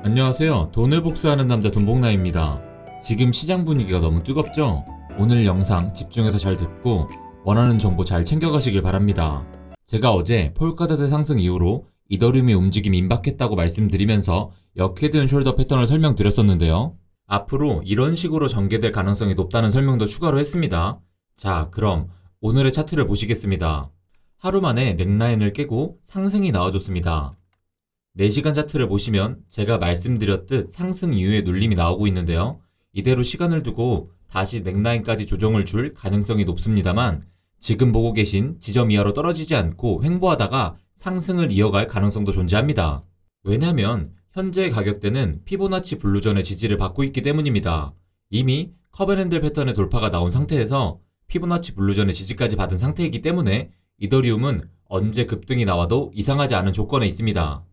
안녕하세요. 돈을 복수하는 남자 돈복나입니다. 지금 시장 분위기가 너무 뜨겁죠? 오늘 영상 집중해서 잘 듣고 원하는 정보 잘 챙겨가시길 바랍니다. 제가 어제 폴카닷의 상승 이후로 이더리움의 움직임이 임박했다고 말씀드리면서 역헤드 앤 숄더 패턴을 설명드렸었는데요. 앞으로 이런 식으로 전개될 가능성이 높다는 설명도 추가로 했습니다. 자, 그럼 오늘의 차트를 보시겠습니다. 하루 만에 넥라인을 깨고 상승이 나와줬습니다. 4시간 차트를 보시면 제가 말씀드렸듯 상승 이후에 눌림이 나오고 있는데요. 이대로 시간을 두고 다시 넥라인까지 조정을 줄 가능성이 높습니다만 지금 보고 계신 지점 이하로 떨어지지 않고 횡보하다가 상승을 이어갈 가능성도 존재합니다. 왜냐면 현재의 가격대는 피보나치 블루존의 지지를 받고 있기 때문입니다. 이미 커브앤핸들 패턴의 돌파가 나온 상태에서 피보나치 블루존의 지지까지 받은 상태이기 때문에 이더리움은 언제 급등이 나와도 이상하지 않은 조건에 있습니다.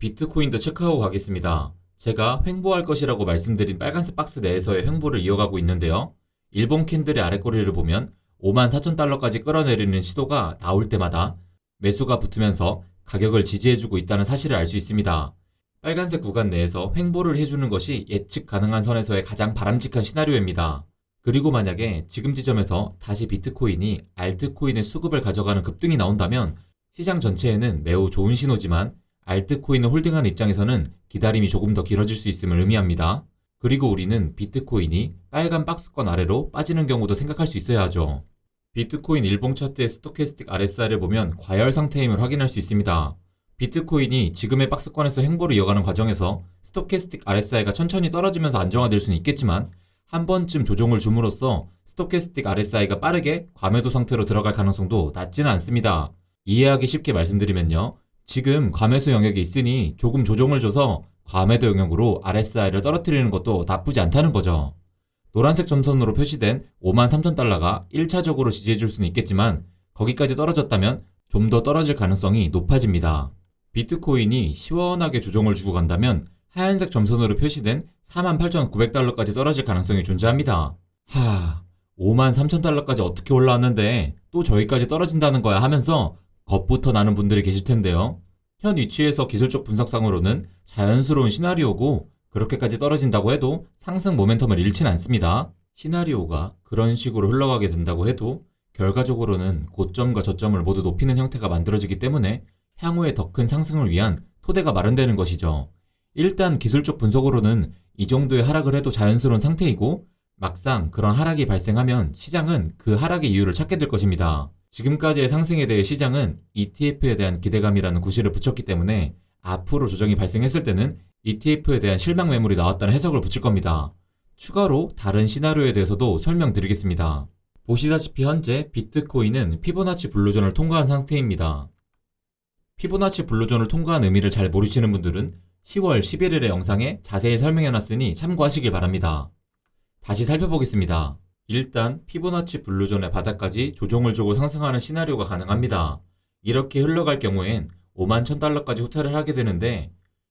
비트코인도 체크하고 가겠습니다. 제가 횡보할 것이라고 말씀드린 빨간색 박스 내에서의 횡보를 이어가고 있는데요. 일본 캔들의 아랫꼬리를 보면 54,000달러까지 끌어내리는 시도가 나올 때마다 매수가 붙으면서 가격을 지지해주고 있다는 사실을 알 수 있습니다. 빨간색 구간 내에서 횡보를 해주는 것이 예측 가능한 선에서의 가장 바람직한 시나리오입니다. 그리고 만약에 지금 지점에서 다시 비트코인이 알트코인의 수급을 가져가는 급등이 나온다면 시장 전체에는 매우 좋은 신호지만 알트코인을 홀딩하는 입장에서는 기다림이 조금 더 길어질 수 있음을 의미합니다. 그리고 우리는 비트코인이 빨간 박스권 아래로 빠지는 경우도 생각할 수 있어야 하죠. 비트코인 일봉 차트의 스토캐스틱 RSI를 보면 과열 상태임을 확인할 수 있습니다. 비트코인이 지금의 박스권에서 횡보를 이어가는 과정에서 스토캐스틱 RSI가 천천히 떨어지면서 안정화될 수는 있겠지만 한 번쯤 조정을 줌으로써 스토캐스틱 RSI가 빠르게 과매도 상태로 들어갈 가능성도 낮지는 않습니다. 이해하기 쉽게 말씀드리면요. 지금 과매수 영역에 있으니 조금 조정을 줘서 과매도 영역으로 RSI를 떨어뜨리는 것도 나쁘지 않다는 거죠. 노란색 점선으로 표시된 53,000달러가 1차적으로 지지해줄 수는 있겠지만 거기까지 떨어졌다면 좀 더 떨어질 가능성이 높아집니다. 비트코인이 시원하게 조정을 주고 간다면 하얀색 점선으로 표시된 48,900달러까지 떨어질 가능성이 존재합니다. 53,000달러까지 어떻게 올라왔는데 또 저기까지 떨어진다는 거야 하면서 겁부터 나는 분들이 계실 텐데요. 현 위치에서 기술적 분석상으로는 자연스러운 시나리오고 그렇게까지 떨어진다고 해도 상승 모멘텀을 잃지는 않습니다. 시나리오가 그런 식으로 흘러가게 된다고 해도 결과적으로는 고점과 저점을 모두 높이는 형태가 만들어지기 때문에 향후에 더 큰 상승을 위한 토대가 마련되는 것이죠. 일단 기술적 분석으로는 이 정도의 하락을 해도 자연스러운 상태이고 막상 그런 하락이 발생하면 시장은 그 하락의 이유를 찾게 될 것입니다. 지금까지의 상승에 대해 시장은 ETF에 대한 기대감이라는 구실을 붙였기 때문에 앞으로 조정이 발생했을 때는 ETF에 대한 실망 매물이 나왔다는 해석을 붙일 겁니다. 추가로 다른 시나리오에 대해서도 설명드리겠습니다. 보시다시피 현재 비트코인은 피보나치 블루존을 통과한 상태입니다. 피보나치 블루존을 통과한 의미를 잘 모르시는 분들은 10월 11일의 영상에 자세히 설명해놨으니 참고하시길 바랍니다. 다시 살펴보겠습니다. 일단 피보나치 블루존의 바닥까지 조정을 주고 상승하는 시나리오가 가능합니다. 이렇게 흘러갈 경우엔 51,000달러까지 후퇴를 하게 되는데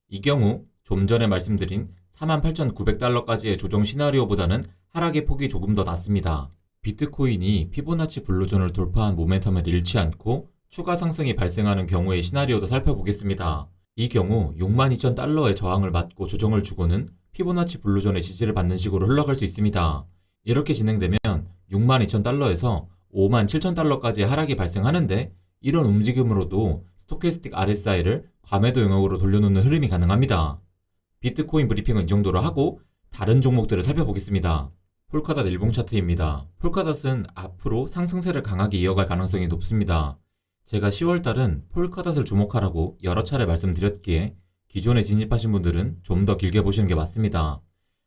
이 경우 좀 전에 말씀드린 48,900달러까지의 조정 시나리오보다는 하락의 폭이 조금 더 낮습니다. 비트코인이 피보나치 블루존을 돌파한 모멘텀을 잃지 않고 추가 상승이 발생하는 경우의 시나리오도 살펴보겠습니다. 이 경우 62,000달러의 저항을 맞고 조정을 주고는 피보나치 블루존의 지지를 받는 식으로 흘러갈 수 있습니다. 이렇게 진행되면 62,000달러에서 57,000달러까지의 하락이 발생하는데 이런 움직임으로도 스토캐스틱 RSI를 과매도 영역으로 돌려놓는 흐름이 가능합니다. 비트코인 브리핑은 이 정도로 하고 다른 종목들을 살펴보겠습니다. 폴카닷 일봉 차트입니다. 폴카닷은 앞으로 상승세를 강하게 이어갈 가능성이 높습니다. 제가 10월달은 폴카닷을 주목하라고 여러 차례 말씀드렸기에 기존에 진입하신 분들은 좀 더 길게 보시는 게 맞습니다.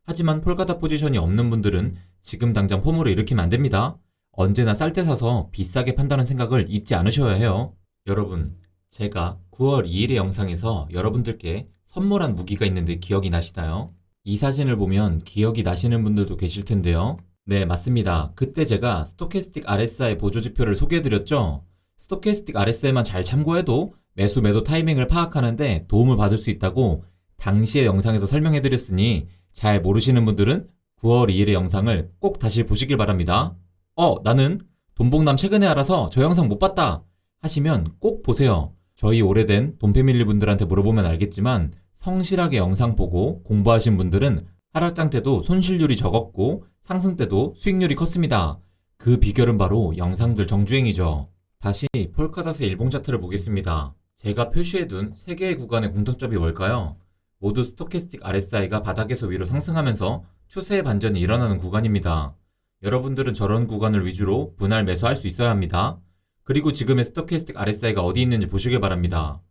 하지만 폴카닷 포지션이 없는 분들은 지금 당장 포모를 일으키면 안됩니다. 언제나 쌀 때 사서 비싸게 판다는 생각을 잊지 않으셔야 해요. 여러분, 제가 9월 2일의 영상에서 여러분들께 선물한 무기가 있는데 기억이 나시나요? 이 사진을 보면 기억이 나시는 분들도 계실 텐데요. 네, 맞습니다. 그때 제가 스토캐스틱 RSI 보조지표를 소개해드렸죠? 스토캐스틱 RSI만 잘 참고해도 매수 매도 타이밍을 파악하는데 도움을 받을 수 있다고 당시의 영상에서 설명해드렸으니 잘 모르시는 분들은 9월 2일의 영상을 꼭 다시 보시길 바랍니다. 나는 돈복남 최근에 알아서 저 영상 못 봤다 하시면 꼭 보세요. 저희 오래된 돈패밀리 분들한테 물어보면 알겠지만 성실하게 영상 보고 공부하신 분들은 하락장 때도 손실률이 적었고 상승 때도 수익률이 컸습니다. 그 비결은 바로 영상들 정주행이죠. 다시 폴카닷의 일봉 차트를 보겠습니다. 제가 표시해둔 3개의 구간의 공통점이 뭘까요? 모두 스토캐스틱 RSI가 바닥에서 위로 상승하면서 추세의 반전이 일어나는 구간입니다. 여러분들은 저런 구간을 위주로 분할 매수할 수 있어야 합니다. 그리고 지금의 스토캐스틱 RSI가 어디 있는지 보시길 바랍니다.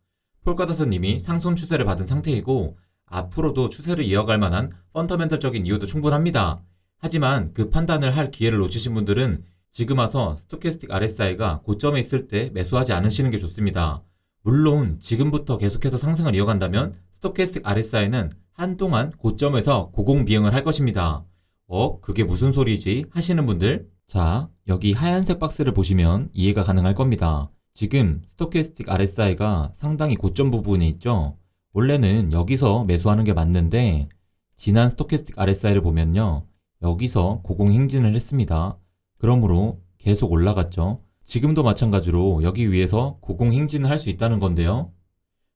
폴카닷은 이미 상승 추세를 받은 상태이고 앞으로도 추세를 이어갈 만한 펀더멘털적인 이유도 충분합니다. 하지만 그 판단을 할 기회를 놓치신 분들은 지금 와서 스토캐스틱 RSI가 고점에 있을 때 매수하지 않으시는 게 좋습니다. 물론 지금부터 계속해서 상승을 이어간다면 스토캐스틱 RSI는 한동안 고점에서 고공비행을 할 것입니다. 그게 무슨 소리지? 하시는 분들, 자, 여기 하얀색 박스를 보시면 이해가 가능할 겁니다. 지금 스토캐스틱 RSI가 상당히 고점 부분에 있죠? 원래는 여기서 매수하는 게 맞는데 지난 스토캐스틱 RSI를 보면요, 여기서 고공행진을 했습니다. 그러므로 계속 올라갔죠. 지금도 마찬가지로 여기 위에서 고공행진을 할 수 있다는 건데요.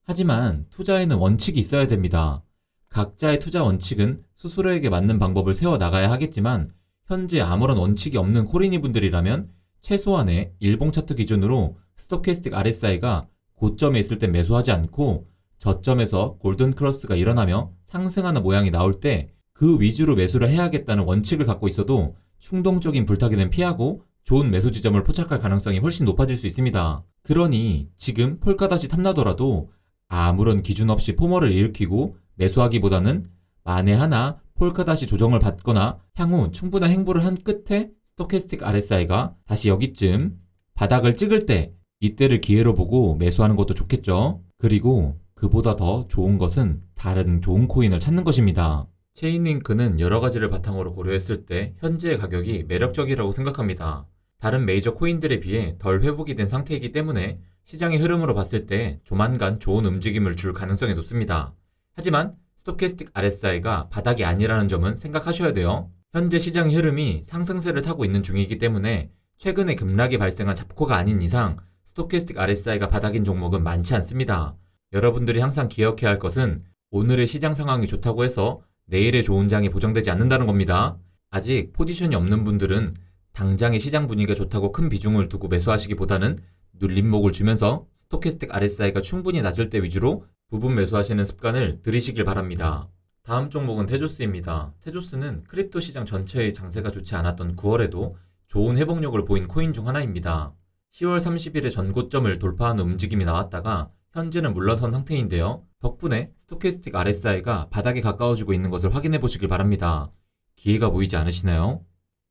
하지만 투자에는 원칙이 있어야 됩니다. 각자의 투자 원칙은 스스로에게 맞는 방법을 세워나가야 하겠지만 현재 아무런 원칙이 없는 코리니 분들이라면 최소한의 일봉 차트 기준으로 스토캐스틱 RSI가 고점에 있을 때 매수하지 않고 저점에서 골든 크로스가 일어나며 상승하는 모양이 나올 때 그 위주로 매수를 해야겠다는 원칙을 갖고 있어도 충동적인 불타기는 피하고 좋은 매수 지점을 포착할 가능성이 훨씬 높아질 수 있습니다. 그러니 지금 폴카닷이 탐나더라도 아무런 기준 없이 포멀을 일으키고 매수하기보다는 만에 하나 폴카닷이 조정을 받거나 향후 충분한 행보를 한 끝에 스토캐스틱 RSI가 다시 여기쯤 바닥을 찍을 때 이때를 기회로 보고 매수하는 것도 좋겠죠. 그리고 그보다 더 좋은 것은 다른 좋은 코인을 찾는 것입니다. 체인링크는 여러 가지를 바탕으로 고려했을 때 현재의 가격이 매력적이라고 생각합니다. 다른 메이저 코인들에 비해 덜 회복이 된 상태이기 때문에 시장의 흐름으로 봤을 때 조만간 좋은 움직임을 줄 가능성이 높습니다. 하지만 스토캐스틱 RSI가 바닥이 아니라는 점은 생각하셔야 돼요. 현재 시장의 흐름이 상승세를 타고 있는 중이기 때문에 최근에 급락이 발생한 잡코가 아닌 이상 스토캐스틱 RSI가 바닥인 종목은 많지 않습니다. 여러분들이 항상 기억해야 할 것은 오늘의 시장 상황이 좋다고 해서 내일의 좋은 장이 보장되지 않는다는 겁니다. 아직 포지션이 없는 분들은 당장의 시장 분위기가 좋다고 큰 비중을 두고 매수하시기보다는 눌림목을 주면서 스토캐스틱 RSI가 충분히 낮을 때 위주로 부분 매수하시는 습관을 들이시길 바랍니다. 다음 종목은 테조스입니다. 테조스는 크립토 시장 전체의 장세가 좋지 않았던 9월에도 좋은 회복력을 보인 코인 중 하나입니다. 10월 30일에 전고점을 돌파하는 움직임이 나왔다가 현재는 물러선 상태인데요. 덕분에 스토캐스틱 RSI가 바닥에 가까워지고 있는 것을 확인해 보시길 바랍니다. 기회가 보이지 않으시나요?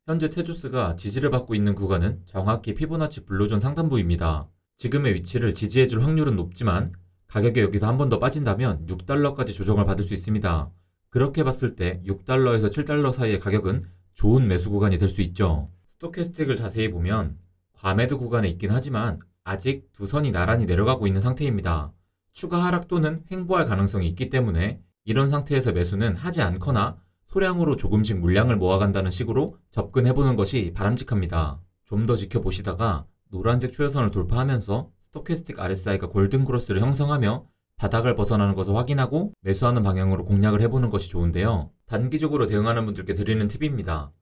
현재 테조스가 지지를 받고 있는 구간은 정확히 피보나치 블루존 상단부입니다. 지금의 위치를 지지해줄 확률은 높지만 가격이 여기서 한 번 더 빠진다면 6달러까지 조정을 받을 수 있습니다. 그렇게 봤을 때 6달러에서 7달러 사이의 가격은 좋은 매수 구간이 될 수 있죠. 스토캐스틱을 자세히 보면 과매도 구간에 있긴 하지만 아직 두 선이 나란히 내려가고 있는 상태입니다. 추가 하락 또는 횡보할 가능성이 있기 때문에 이런 상태에서 매수는 하지 않거나 소량으로 조금씩 물량을 모아간다는 식으로 접근해보는 것이 바람직합니다. 좀 더 지켜보시다가 노란색 추세선을 돌파하면서 스토캐스틱 RSI가 골든크로스를 형성하며 바닥을 벗어나는 것을 확인하고 매수하는 방향으로 공략을 해보는 것이 좋은데요. 단기적으로 대응하는 분들께 드리는 팁입니다.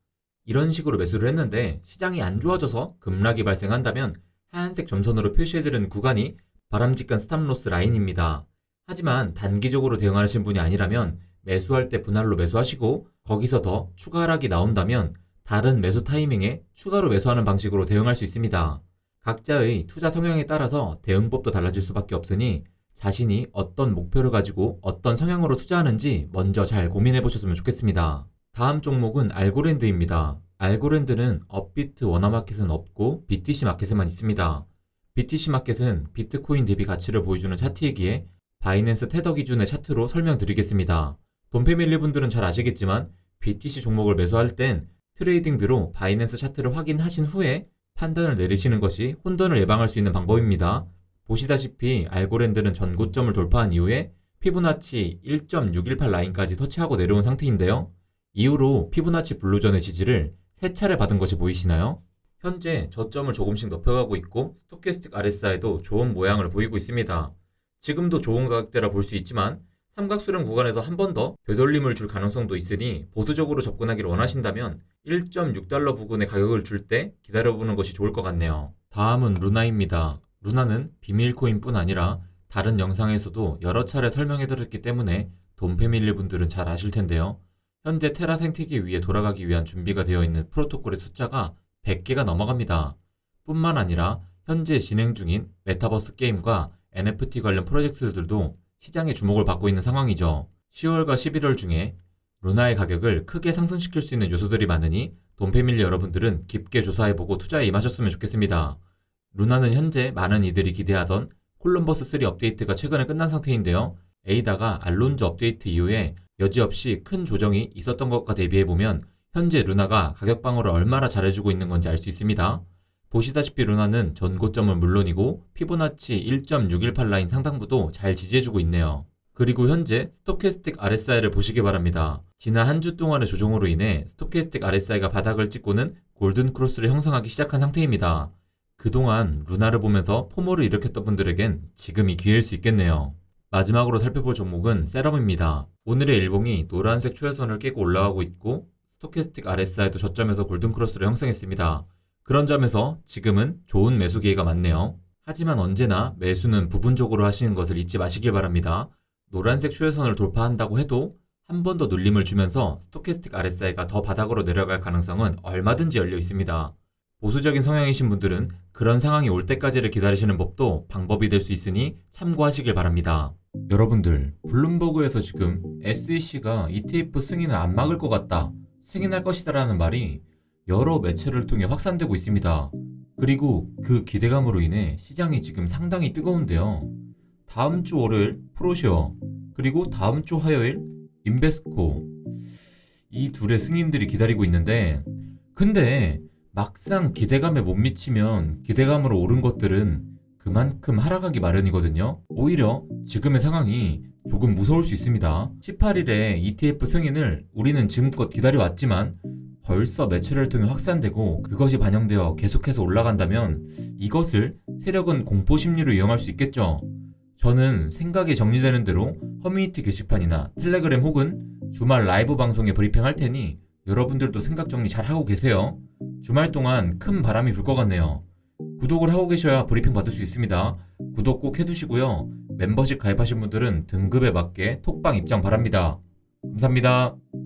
이런 식으로 매수를 했는데 시장이 안 좋아져서 급락이 발생한다면 하얀색 점선으로 표시해드리는 구간이 바람직한 스탑로스 라인입니다. 하지만 단기적으로 대응하시는 분이 아니라면 매수할 때 분할로 매수하시고 거기서 더 추가 하락이 나온다면 다른 매수 타이밍에 추가로 매수하는 방식으로 대응할 수 있습니다. 각자의 투자 성향에 따라서 대응법도 달라질 수밖에 없으니 자신이 어떤 목표를 가지고 어떤 성향으로 투자하는지 먼저 잘 고민해 보셨으면 좋겠습니다. 다음 종목은 알고랜드입니다. 알고랜드는 업비트 원화마켓은 없고 BTC 마켓에만 있습니다. BTC 마켓은 비트코인 대비 가치를 보여주는 차트이기에 바이낸스 테더 기준의 차트로 설명드리겠습니다. 돈 패밀리 분들은 잘 아시겠지만 BTC 종목을 매수할 땐 트레이딩 뷰로 바이낸스 차트를 확인하신 후에 판단을 내리시는 것이 혼돈을 예방할 수 있는 방법입니다. 보시다시피 알고랜드는 전고점을 돌파한 이후에 피보나치 1.618 라인까지 터치하고 내려온 상태인데요. 이후로 피보나치 블루존의 지지를 3차례 받은 것이 보이시나요? 현재 저점을 조금씩 높여가고 있고 스토캐스틱 RSI도 좋은 모양을 보이고 있습니다. 지금도 좋은 가격대라 볼 수 있지만 삼각수렴 구간에서 한 번 더 되돌림을 줄 가능성도 있으니 보수적으로 접근하기를 원하신다면 1.6달러 부근의 가격을 줄 때 기다려보는 것이 좋을 것 같네요. 다음은 루나입니다. 루나는 비밀코인뿐 아니라 다른 영상에서도 여러 차례 설명해드렸기 때문에 돈 패밀리 분들은 잘 아실 텐데요. 현재 테라 생태계 위에 돌아가기 위한 준비가 되어 있는 프로토콜의 숫자가 100개가 넘어갑니다. 뿐만 아니라 현재 진행 중인 메타버스 게임과 NFT 관련 프로젝트들도 시장의 주목을 받고 있는 상황이죠. 10월과 11월 중에 루나의 가격을 크게 상승시킬 수 있는 요소들이 많으니 돈 패밀리 여러분들은 깊게 조사해보고 투자에 임하셨으면 좋겠습니다. 루나는 현재 많은 이들이 기대하던 콜럼버스 3 업데이트가 최근에 끝난 상태인데요. 에이다가 알론조 업데이트 이후에 여지없이 큰 조정이 있었던 것과 대비해보면 현재 루나가 가격 방어를 얼마나 잘해주고 있는 건지 알 수 있습니다. 보시다시피 루나는 전고점은 물론이고 피보나치 1.618 라인 상단부도 잘 지지해주고 있네요. 그리고 현재 스토캐스틱 RSI를 보시기 바랍니다. 지난 한 주 동안의 조정으로 인해 스토캐스틱 RSI가 바닥을 찍고는 골든 크로스를 형성하기 시작한 상태입니다. 그동안 루나를 보면서 포모를 일으켰던 분들에겐 지금이 기회일 수 있겠네요. 마지막으로 살펴볼 종목은 세럼입니다. 오늘의 일봉이 노란색 초회선을 깨고 올라가고 있고 스토캐스틱 RSI도 저점에서 골든 크로스를 형성했습니다. 그런 점에서 지금은 좋은 매수 기회가 많네요. 하지만 언제나 매수는 부분적으로 하시는 것을 잊지 마시길 바랍니다. 노란색 추세선을 돌파한다고 해도 한 번 더 눌림을 주면서 스토캐스틱 RSI가 더 바닥으로 내려갈 가능성은 얼마든지 열려 있습니다. 보수적인 성향이신 분들은 그런 상황이 올 때까지를 기다리시는 법도 방법이 될 수 있으니 참고하시길 바랍니다. 여러분들, 블룸버그에서 지금 SEC가 ETF 승인을 안 막을 것 같다, 승인할 것이다 라는 말이 여러 매체를 통해 확산되고 있습니다. 그리고 그 기대감으로 인해 시장이 지금 상당히 뜨거운데요. 다음 주 월요일 프로쉐어, 그리고 다음 주 화요일 인베스코, 이 둘의 승인들이 기다리고 있는데, 근데 막상 기대감에 못 미치면 기대감으로 오른 것들은 그만큼 하락하기 마련이거든요. 오히려 지금의 상황이 조금 무서울 수 있습니다. 18일에 ETF 승인을 우리는 지금껏 기다려왔지만 벌써 매체를 통해 확산되고 그것이 반영되어 계속해서 올라간다면 이것을 세력은 공포 심리로 이용할 수 있겠죠. 저는 생각이 정리되는 대로 커뮤니티 게시판이나 텔레그램 혹은 주말 라이브 방송에 브리핑할 테니 여러분들도 생각 정리 잘 하고 계세요. 주말 동안 큰 바람이 불 것 같네요. 구독을 하고 계셔야 브리핑 받을 수 있습니다. 구독 꼭 해두시고요. 멤버십 가입하신 분들은 등급에 맞게 톡방 입장 바랍니다. 감사합니다.